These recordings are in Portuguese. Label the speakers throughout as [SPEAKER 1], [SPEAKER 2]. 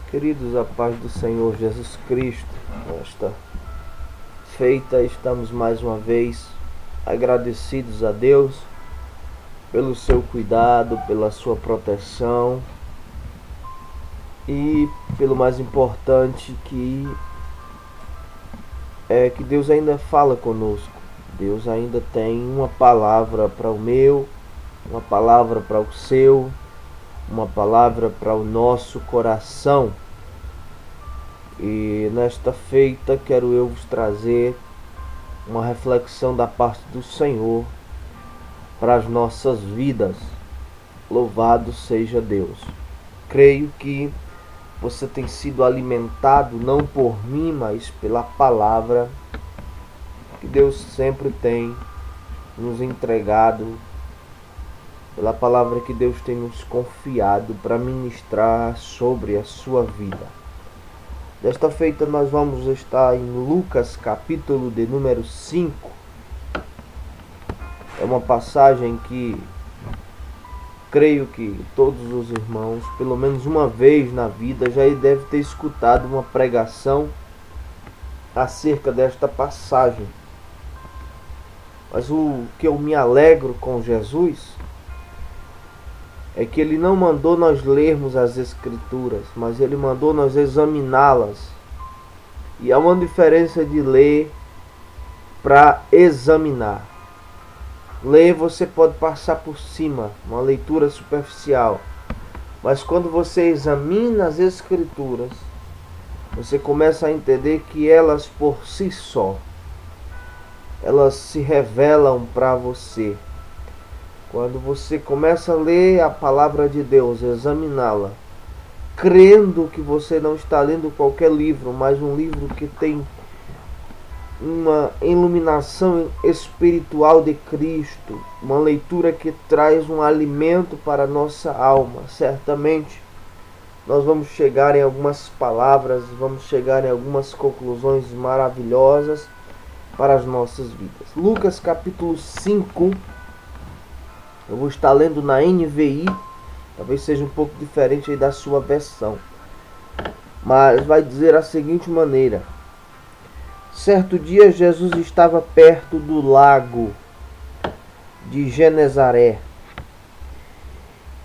[SPEAKER 1] Queridos, a paz do Senhor Jesus Cristo, nesta feita estamos mais uma vez agradecidos a Deus pelo seu cuidado, pela sua proteção e pelo mais importante que é que Deus ainda fala conosco. Deus ainda tem uma palavra para o meu, uma palavra para o seu, uma palavra para o nosso coração. E nesta feita quero eu vos trazer uma reflexão da parte do Senhor para as nossas vidas. Louvado seja Deus. Creio que você tem sido alimentado não por mim, mas pela palavra que Deus sempre tem nos entregado, pela palavra que Deus tem nos confiado para ministrar sobre a sua vida. Desta feita nós vamos estar em Lucas capítulo de número 5. É uma passagem que creio que todos os irmãos, pelo menos uma vez na vida, já deve ter escutado uma pregação acerca desta passagem. Mas o que eu me alegro com Jesus é que Ele não mandou nós lermos as Escrituras, mas Ele mandou nós examiná-las. E há uma diferença de ler para examinar. Ler você pode passar por cima, uma leitura superficial. Mas quando você examina as Escrituras, você começa a entender que elas por si só, elas se revelam para você. Quando você começa a ler a palavra de Deus, examiná-la, crendo que você não está lendo qualquer livro, mas um livro que tem uma iluminação espiritual de Cristo, uma leitura que traz um alimento para a nossa alma, certamente nós vamos chegar em algumas palavras, vamos chegar em algumas conclusões maravilhosas para as nossas vidas. Lucas capítulo 5, eu vou estar lendo na NVI, talvez seja um pouco diferente aí da sua versão, mas vai dizer a seguinte maneira: certo dia Jesus estava perto do lago de Genezaré,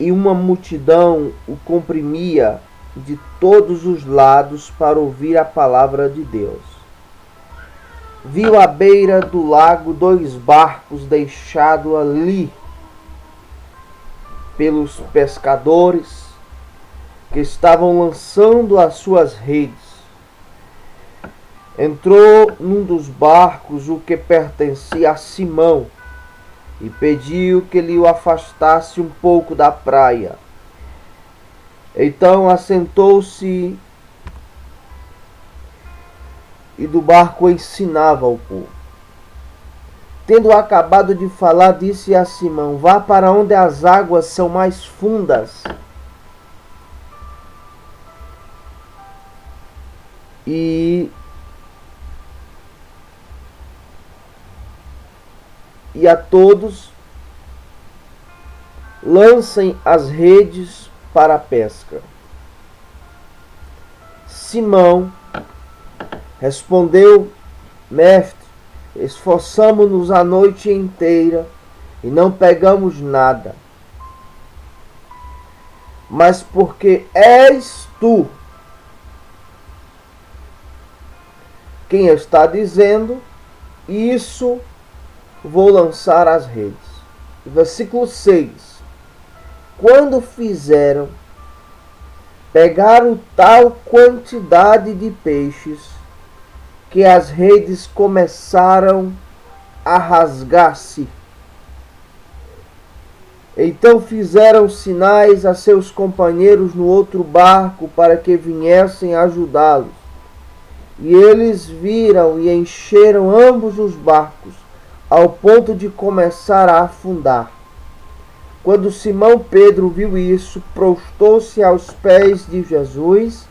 [SPEAKER 1] e uma multidão o comprimia de todos os lados para ouvir a palavra de Deus. Viu à beira do lago 2 barcos deixados ali pelos pescadores que estavam lançando as suas redes. Entrou num dos barcos, o que pertencia a Simão, e pediu que ele o afastasse um pouco da praia. Então assentou-se e do barco ensinava ao povo. Tendo acabado de falar, disse a Simão: vá para onde as águas são mais fundas e a todos lancem as redes para a pesca. Simão respondeu: mestre, esforçamo-nos a noite inteira e não pegamos nada. Mas porque és tu quem está dizendo isso, vou lançar as redes. Versículo 6. Quando fizeram, pegaram tal quantidade de peixes que as redes começaram a rasgar-se. Então fizeram sinais a seus companheiros no outro barco para que viessem ajudá-los. E eles viram e encheram ambos os barcos, ao ponto de começar a afundar. Quando Simão Pedro viu isso, prostou-se aos pés de Jesus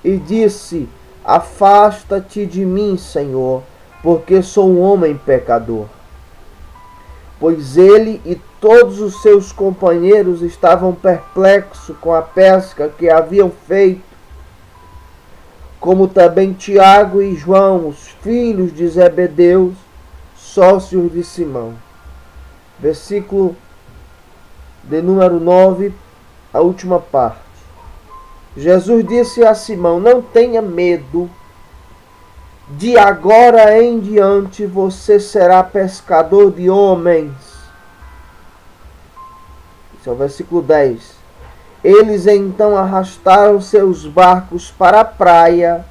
[SPEAKER 1] e disse: afasta-te de mim, Senhor, porque sou um homem pecador. Pois ele e todos os seus companheiros estavam perplexos com a pesca que haviam feito, como também Tiago e João, os filhos de Zebedeu, sócios de Simão. Versículo de número 9, a última parte. Jesus disse a Simão: não tenha medo, de agora em diante você será pescador de homens. Esse é o versículo 10. Eles então arrastaram seus barcos para a praia,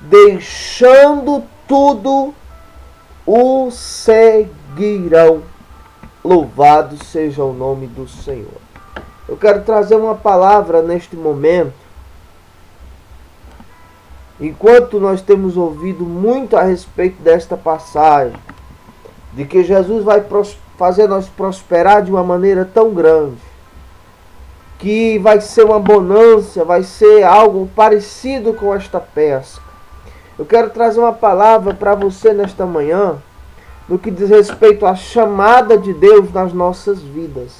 [SPEAKER 1] deixando tudo, o seguirão. Louvado seja o nome do Senhor. Eu quero trazer uma palavra neste momento. Enquanto nós temos ouvido muito a respeito desta passagem, de que Jesus vai fazer nós prosperar de uma maneira tão grande, que vai ser uma bonança, vai ser algo parecido com esta pesca. Eu quero trazer uma palavra para você nesta manhã, no que diz respeito à chamada de Deus nas nossas vidas.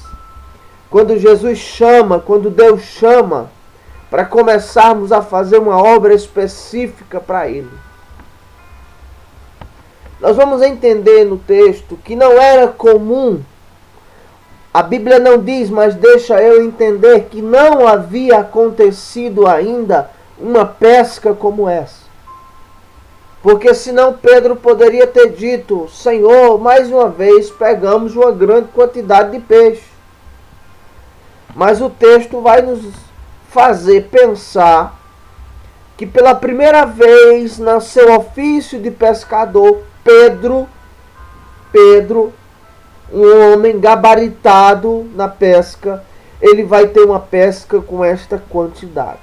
[SPEAKER 1] Quando Jesus chama, quando Deus chama, para começarmos a fazer uma obra específica para Ele. Nós vamos entender no texto que não era comum, a Bíblia não diz, mas deixa eu entender que não havia acontecido ainda uma pesca como essa. Porque senão Pedro poderia ter dito: Senhor, mais uma vez pegamos uma grande quantidade de peixe. Mas o texto vai nos fazer pensar que pela primeira vez no seu ofício de pescador, Pedro, um homem gabaritado na pesca, ele vai ter uma pesca com esta quantidade.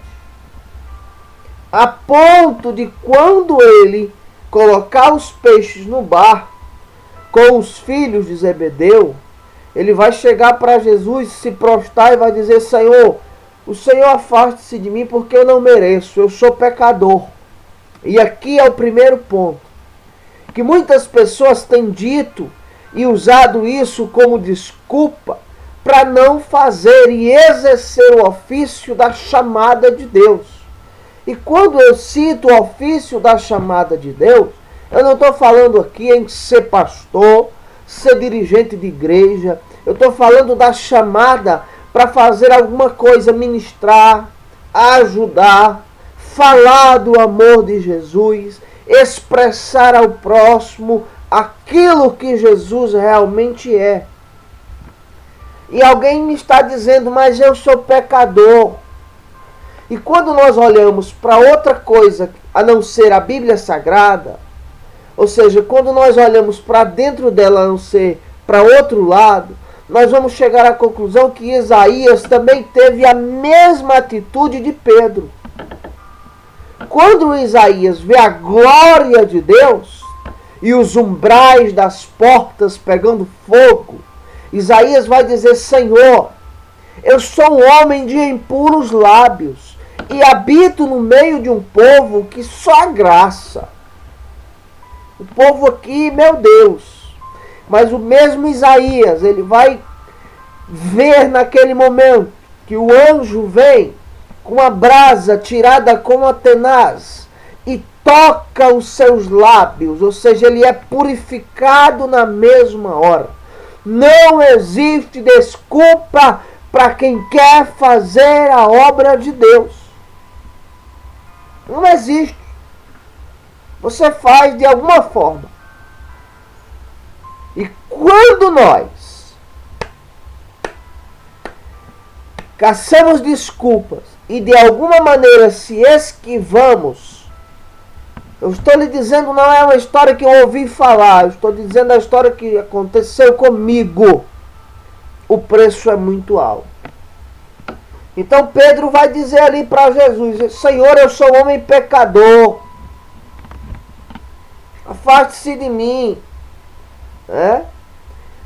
[SPEAKER 1] A ponto de quando ele colocar os peixes no barco com os filhos de Zebedeu, ele vai chegar para Jesus, se prostrar e vai dizer: Senhor, o Senhor afaste-se de mim porque eu não mereço, eu sou pecador. E aqui é o primeiro ponto, que muitas pessoas têm dito e usado isso como desculpa para não fazer e exercer o ofício da chamada de Deus. E quando eu cito o ofício da chamada de Deus, eu não estou falando aqui em ser pastor, ser dirigente de igreja. Eu estou falando da chamada para fazer alguma coisa, ministrar, ajudar, falar do amor de Jesus, expressar ao próximo aquilo que Jesus realmente é. E alguém me está dizendo: mas eu sou pecador. E quando nós olhamos para outra coisa a não ser a Bíblia Sagrada, ou seja, quando nós olhamos para dentro dela a não ser para outro lado, nós vamos chegar à conclusão que Isaías também teve a mesma atitude de Pedro. Quando Isaías vê a glória de Deus e os umbrais das portas pegando fogo, Isaías vai dizer: Senhor, eu sou um homem de impuros lábios e habito no meio de um povo que só há graça. O povo aqui, meu Deus. Mas o mesmo Isaías, ele vai ver naquele momento que o anjo vem com a brasa tirada como a tenaz e toca os seus lábios, ou seja, ele é purificado na mesma hora. Não existe desculpa para quem quer fazer a obra de Deus. Não existe. Você faz de alguma forma. E quando nós caçamos desculpas e de alguma maneira se esquivamos, eu estou lhe dizendo, não é uma história que eu ouvi falar, eu estou dizendo a história que aconteceu comigo. O preço é muito alto. Então Pedro vai dizer ali para Jesus: Senhor, eu sou homem pecador, afaste-se de mim.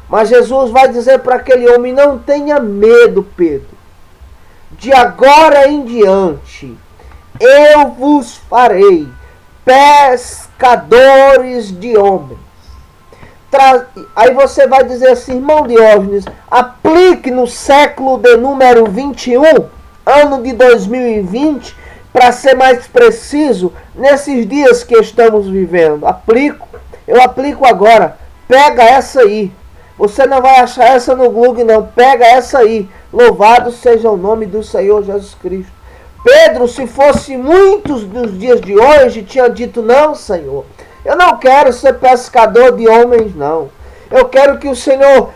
[SPEAKER 1] Mas Jesus vai dizer para aquele homem: não tenha medo, Pedro. De agora em diante, eu vos farei pescadores de homens. Aí você vai dizer assim: irmão Diógenes, aplique no século de número 21, ano de 2020, para ser mais preciso, nesses dias que estamos vivendo. Eu aplico agora. Pega essa aí. Você não vai achar essa no Google, não. Pega essa aí. Louvado seja o nome do Senhor Jesus Cristo. Pedro, se fosse muitos dos dias de hoje, tinha dito: não, Senhor, eu não quero ser pescador de homens, não. Eu quero que o Senhor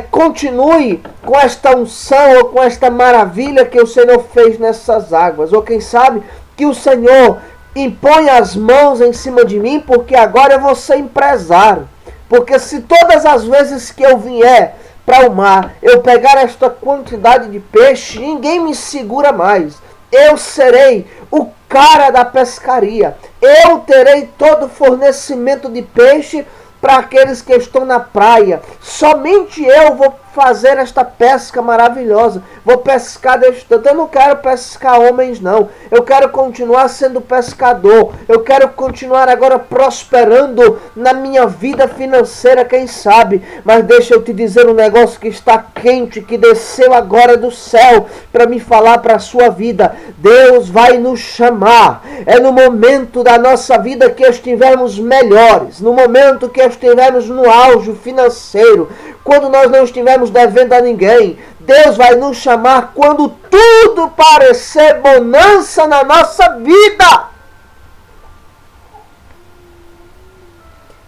[SPEAKER 1] continue com esta unção ou com esta maravilha que o Senhor fez nessas águas. Ou quem sabe que o Senhor impõe as mãos em cima de mim, porque agora eu vou ser empresário. Porque se todas as vezes que eu vier para o mar, eu pegar esta quantidade de peixe, ninguém me segura mais. Eu serei o cara da pescaria. Eu terei todo o fornecimento de peixe para aqueles que estão na praia. Somente eu vou fazer esta pesca maravilhosa. Vou pescar deste tanto. Eu não quero pescar homens, não. Eu quero continuar sendo pescador. Eu quero continuar agora prosperando na minha vida financeira, quem sabe. Mas deixa eu te dizer um negócio que está quente, que desceu agora do céu para me falar para a sua vida. Deus vai nos chamar. É no momento da nossa vida que estivermos melhores. No momento que estivermos no auge financeiro. Quando nós não estivermos devendo a ninguém. Deus vai nos chamar quando tudo parecer bonança na nossa vida.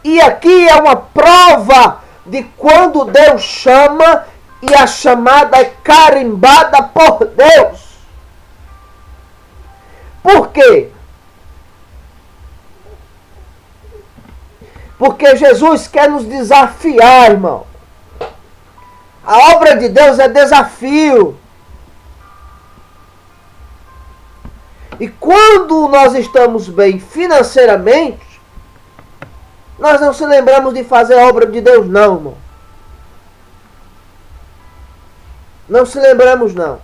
[SPEAKER 1] E aqui é uma prova de quando Deus chama e a chamada é carimbada por Deus. Por quê? Porque Jesus quer nos desafiar, irmão. A obra de Deus é desafio. E quando nós estamos bem financeiramente, nós não se lembramos de fazer a obra de Deus, não, irmão. Não se lembramos, não.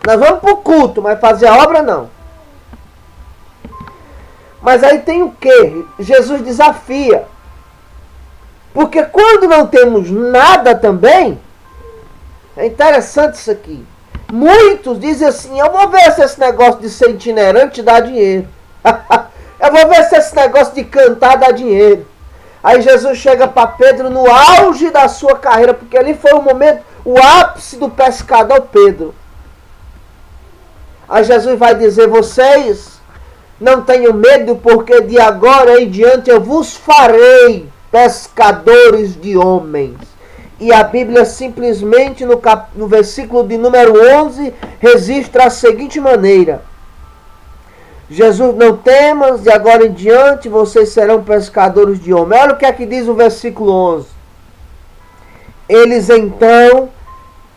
[SPEAKER 1] Nós vamos para o culto, mas fazer a obra, não. Mas aí tem o quê? Jesus desafia. Porque quando não temos nada também, é interessante isso aqui. Muitos dizem assim: eu vou ver se esse negócio de ser itinerante dá dinheiro. Eu vou ver se esse negócio de cantar dá dinheiro. Aí Jesus chega para Pedro no auge da sua carreira, porque ali foi o momento, o ápice do pescador Pedro. Aí Jesus vai dizer: vocês não tenham medo, porque de agora em diante eu vos farei pescadores de homens. E a Bíblia simplesmente no versículo de número 11 registra a seguinte maneira: Jesus, não temas, de agora em diante vocês serão pescadores de homens. Olha o que é que diz o versículo 11. Eles então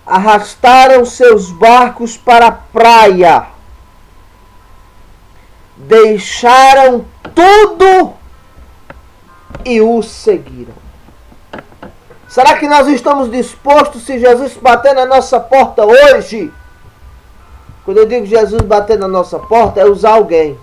[SPEAKER 1] arrastaram seus barcos para a praia, deixaram tudo e o seguiram. Será que nós estamos dispostos, se Jesus bater na nossa porta hoje? Quando eu digo Jesus bater na nossa porta, é usar alguém.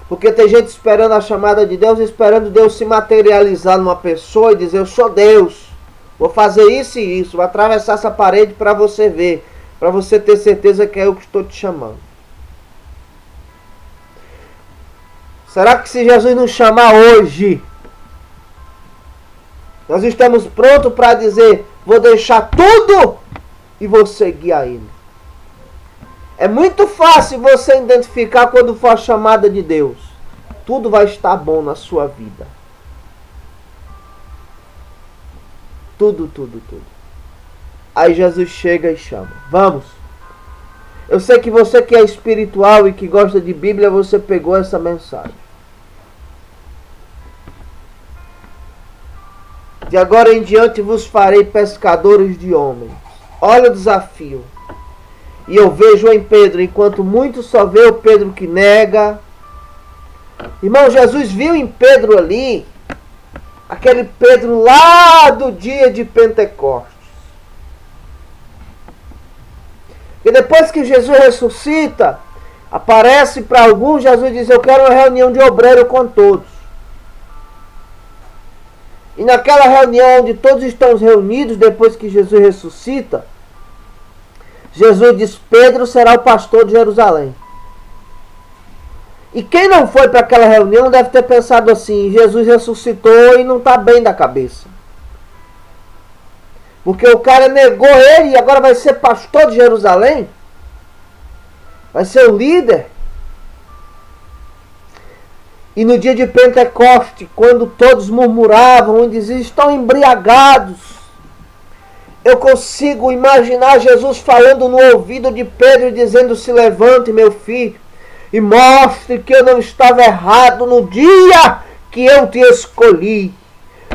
[SPEAKER 1] Porque tem gente esperando a chamada de Deus, esperando Deus se materializar numa pessoa e dizer: eu sou Deus, vou fazer isso e isso, vou atravessar essa parede para você ver, para você ter certeza que é eu que estou te chamando. Será que se Jesus nos chamar hoje, nós estamos prontos para dizer: vou deixar tudo e vou seguir a Ele? É muito fácil você identificar quando for a chamada de Deus. Tudo vai estar bom na sua vida. Tudo. Aí Jesus chega e chama: vamos. Eu sei que você que é espiritual e que gosta de Bíblia, você pegou essa mensagem. De agora em diante vos farei pescadores de homens. Olha o desafio. E eu vejo em Pedro, enquanto muitos só vê o Pedro que nega. Irmão, Jesus viu em Pedro ali, aquele Pedro lá do dia de Pentecostes. E depois que Jesus ressuscita, aparece para alguns, Jesus diz: eu quero uma reunião de obreiro com todos. E naquela reunião onde todos estão reunidos, depois que Jesus ressuscita, Jesus diz: Pedro será o pastor de Jerusalém. E quem não foi para aquela reunião deve ter pensado assim: Jesus ressuscitou e não está bem da cabeça. Porque o cara negou ele e agora vai ser pastor de Jerusalém? Vai ser o líder? E no dia de Pentecoste, quando todos murmuravam e diziam: estão embriagados, eu consigo imaginar Jesus falando no ouvido de Pedro e dizendo: se levante, meu filho, e mostre que eu não estava errado no dia que eu te escolhi.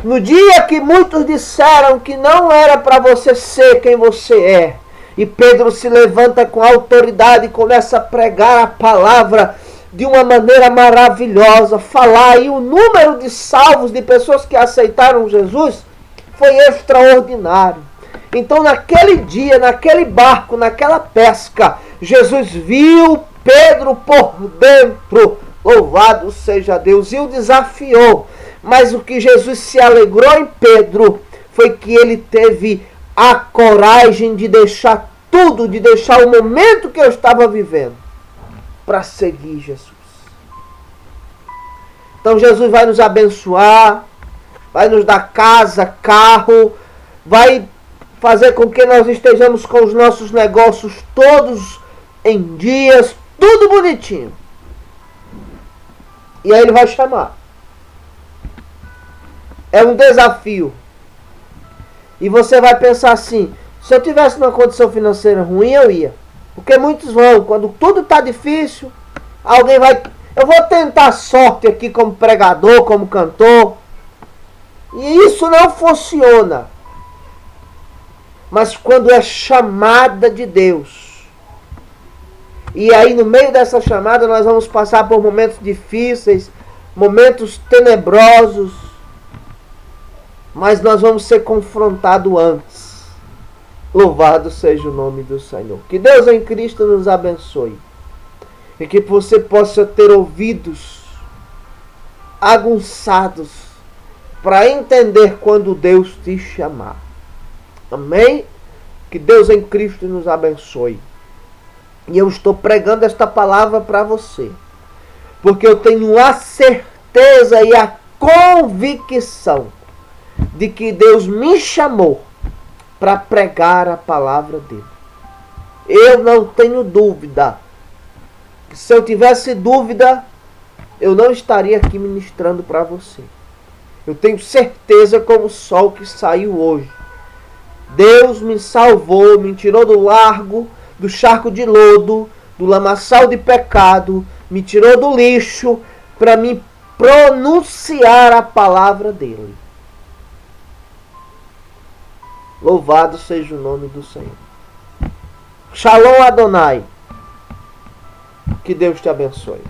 [SPEAKER 1] No dia que muitos disseram que não era para você ser quem você é. E Pedro se levanta com autoridade e começa a pregar a palavra de uma maneira maravilhosa, falar, e o número de salvos, de pessoas que aceitaram Jesus, foi extraordinário. Então naquele dia, naquele barco, naquela pesca, Jesus viu Pedro por dentro, louvado seja Deus, e o desafiou. Mas o que Jesus se alegrou em Pedro foi que ele teve a coragem de deixar tudo, de deixar o momento que eu estava vivendo, para seguir Jesus. Então Jesus vai nos abençoar, vai nos dar casa, carro, vai fazer com que nós estejamos com os nossos negócios todos em dias, tudo bonitinho. E aí ele vai chamar. É um desafio. E você vai pensar assim: se eu tivesse numa condição financeira ruim, eu ia. Porque muitos vão, quando tudo está difícil, alguém vai... eu vou tentar sorte aqui como pregador, como cantor. E isso não funciona. Mas quando é chamada de Deus, e aí no meio dessa chamada nós vamos passar por momentos difíceis, momentos tenebrosos, mas nós vamos ser confrontados antes. Louvado seja o nome do Senhor. Que Deus em Cristo nos abençoe. E que você possa ter ouvidos aguçados para entender quando Deus te chamar. Amém? Que Deus em Cristo nos abençoe. E eu estou pregando esta palavra para você, porque eu tenho a certeza e a convicção de que Deus me chamou para pregar a palavra dele. Eu não tenho dúvida. Se eu tivesse dúvida, eu não estaria aqui ministrando para você. Eu tenho certeza como o sol que saiu hoje. Deus me salvou, me tirou do largo, do charco de lodo, do lamaçal de pecado, me tirou do lixo para me pronunciar a palavra dele. Louvado seja o nome do Senhor. Shalom Adonai. Que Deus te abençoe.